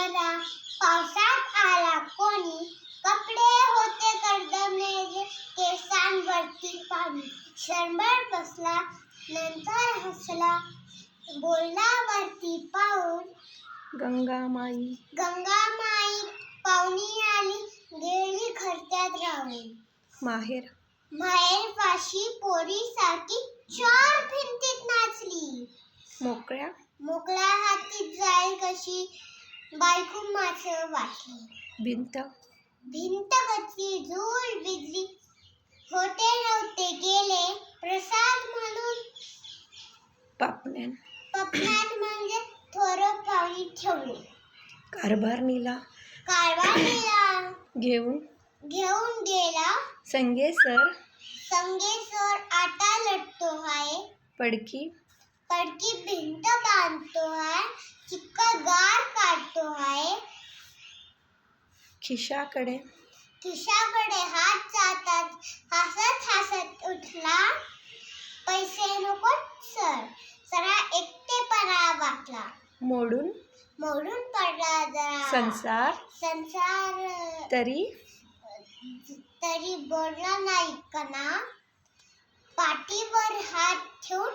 बरा, पावसात आला कोणी, कपडे होते कर्दमलेले, केसांवरती पाणी. क्षणभर बसला, नंतर हसला, बोलला वरती पाऊल, गंगामाई पाहुणी आली, गेली घरट्यात राहून. माहेरपाशी पोरीसाठी चार भिंतीत नाचली, मोकळ्या हातीत जाईल कशी, बायको माझं वाटली. भिंत गचली, झूल भिजली, होते नव्हते गेले, प्रसाद म्हणून पपण्यात म्हणजे थोरं पाणी ठेवले. कारभार नेला घेऊन गेला संगेसर आटा लटतो आहे, पडकी भिंत बांधतो आहे, चिखल काढतो आहे. खिशाकडे हात जातात, हसत उठला, पैसे नको सर, जरा एकटेपणा वाटला. मोडून पडला जरा संसार, तरी बोलला नाही कणा. पाठीवर हात ठेवून